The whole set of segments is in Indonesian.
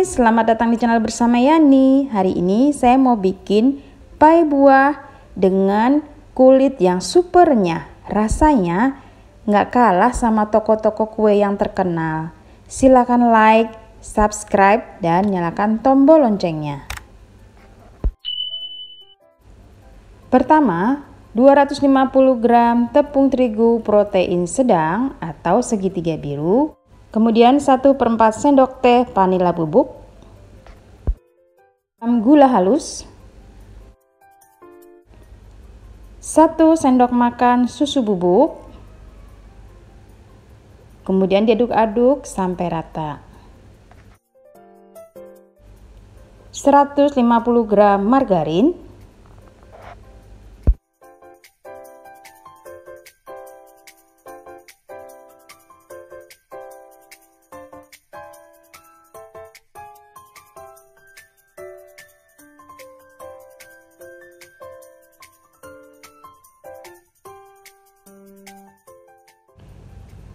Hai, selamat datang di channel bersama Yani. Hari ini saya mau bikin pai buah dengan kulit yang super renyah. Rasanya nggak kalah sama toko-toko kue yang terkenal. Silahkan like, subscribe, dan nyalakan tombol loncengnya. Pertama, 250 gram tepung terigu protein sedang atau segitiga biru. Kemudian 1/4 sendok teh vanila bubuk, gula halus, 1 sendok makan susu bubuk, kemudian diaduk-aduk sampai rata. 150 gram margarin,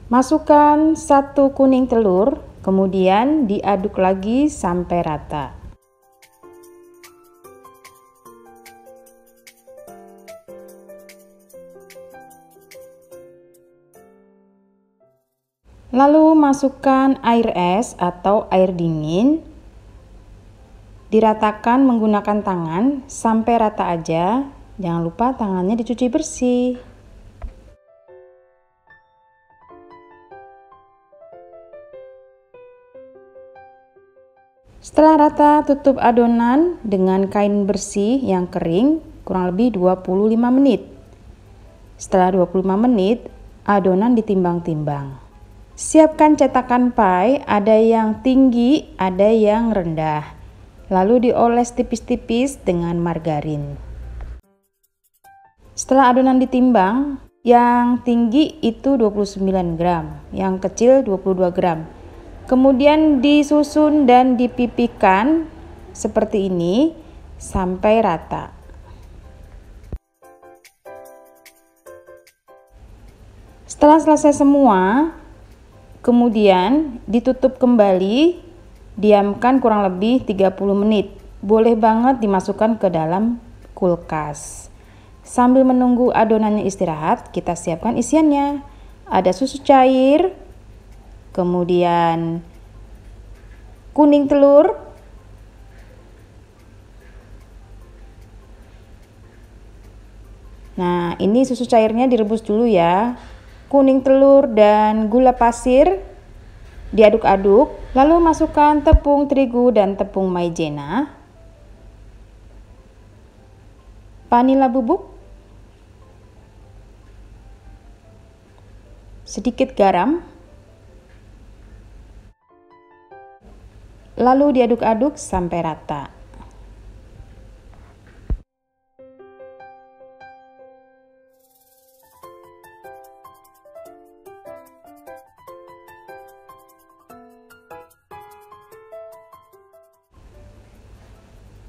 masukkan 1 kuning telur, kemudian diaduk lagi sampai rata. Lalu masukkan air es atau air dingin, diratakan menggunakan tangan sampai rata aja. Jangan lupa tangannya dicuci bersih. Setelah rata, tutup adonan dengan kain bersih yang kering kurang lebih 25 menit. Setelah 25 menit, adonan ditimbang-timbang. Siapkan cetakan pai, ada yang tinggi, ada yang rendah. Lalu dioles tipis-tipis dengan margarin. Setelah adonan ditimbang, yang tinggi itu 29 gram, yang kecil 22 gram. Kemudian disusun dan dipipihkan seperti ini sampai rata. Setelah selesai semua, kemudian ditutup kembali, diamkan kurang lebih 30 menit. Boleh banget dimasukkan ke dalam kulkas. Sambil menunggu adonannya istirahat, kita siapkan isiannya. Ada susu cair, kemudian kuning telur, nah ini susu cairnya direbus dulu ya, kuning telur dan gula pasir diaduk-aduk, lalu masukkan tepung terigu dan tepung maizena, vanila bubuk, sedikit garam, lalu diaduk-aduk sampai rata.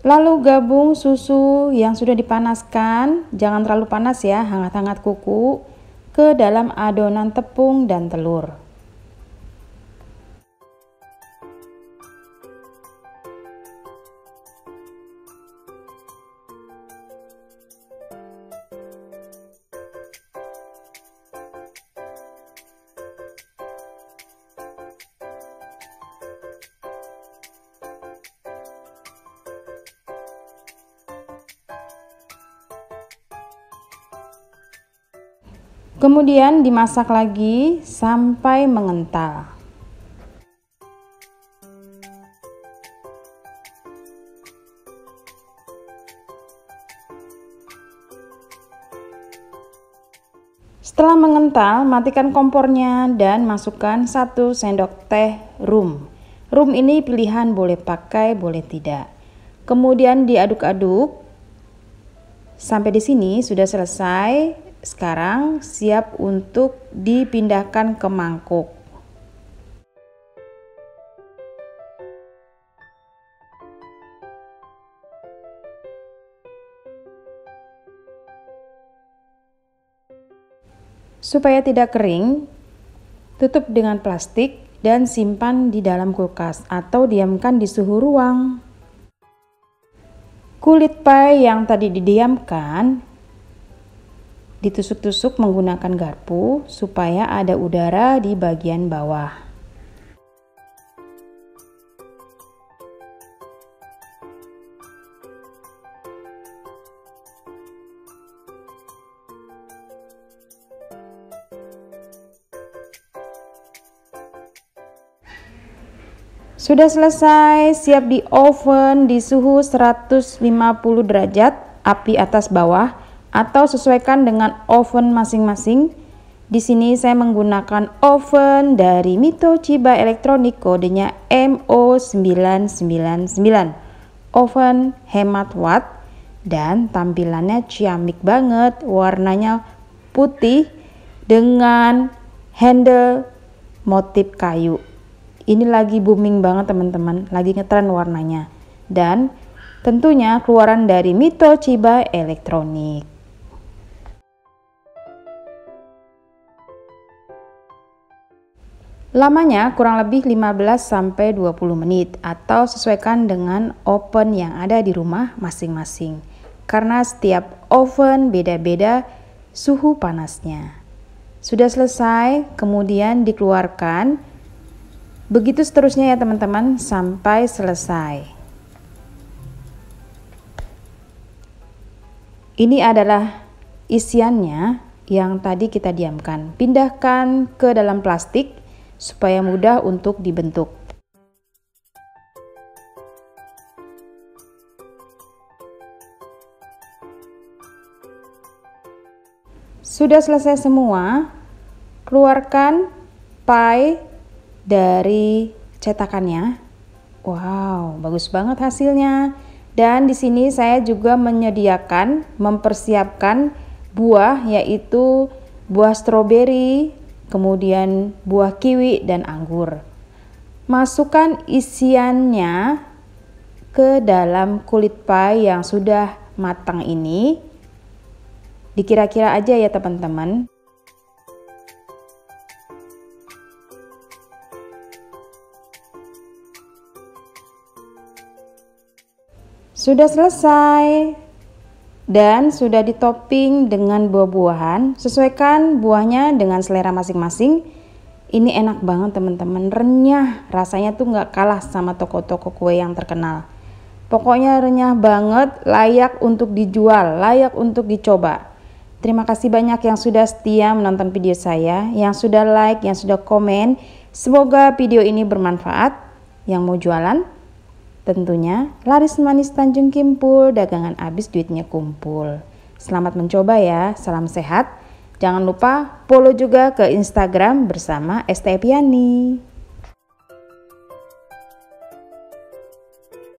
Lalu gabung susu yang sudah dipanaskan, jangan terlalu panas ya, hangat-hangat kuku, ke dalam adonan tepung dan telur. Kemudian dimasak lagi sampai mengental. Setelah mengental, matikan kompornya dan masukkan 1 sendok teh rum. Rum ini pilihan, boleh pakai, boleh tidak. Kemudian diaduk-aduk. Sampai di sini sudah selesai. Sekarang siap untuk dipindahkan ke mangkuk. Supaya tidak kering, tutup dengan plastik dan simpan di dalam kulkas atau diamkan di suhu ruang. Kulit pie yang tadi didiamkan ditusuk-tusuk menggunakan garpu supaya ada udara di bagian bawah. Sudah selesai, siap di oven di suhu 150 derajat, api atas bawah, atau sesuaikan dengan oven masing-masing. Di sini saya menggunakan oven dari Mito Chiba Elektronik, kodenya MO999. Oven hemat watt dan tampilannya ciamik banget, warnanya putih dengan handle motif kayu. Ini lagi booming banget teman-teman, lagi ngetren warnanya. Dan tentunya keluaran dari Mito Chiba Elektronik. Lamanya kurang lebih 15-20 menit atau sesuaikan dengan oven yang ada di rumah masing-masing. Karena setiap oven beda-beda suhu panasnya. Sudah selesai, kemudian dikeluarkan. Begitu seterusnya ya teman-teman sampai selesai. Ini adalah isiannya yang tadi kita diamkan. Pindahkan ke dalam plastik supaya mudah untuk dibentuk. Sudah selesai semua, keluarkan pie dari cetakannya. Wow, bagus banget hasilnya. Dan di sini saya juga mempersiapkan buah, yaitu buah stroberi, kemudian buah kiwi dan anggur. Masukkan isiannya ke dalam kulit pie yang sudah matang ini. Dikira-kira aja ya teman-teman. Sudah selesai dan sudah ditopping dengan buah-buahan. Sesuaikan buahnya dengan selera masing-masing. Ini enak banget teman-teman, renyah. Rasanya tuh nggak kalah sama toko-toko kue yang terkenal. Pokoknya renyah banget, layak untuk dijual, layak untuk dicoba. Terima kasih banyak yang sudah setia menonton video saya, yang sudah like, yang sudah komen. Semoga video ini bermanfaat. Yang mau jualan, tentunya laris manis Tanjung Kimpul, dagangan habis duitnya kumpul. Selamat mencoba ya, salam sehat. Jangan lupa follow juga ke Instagram bersama ST Epiani.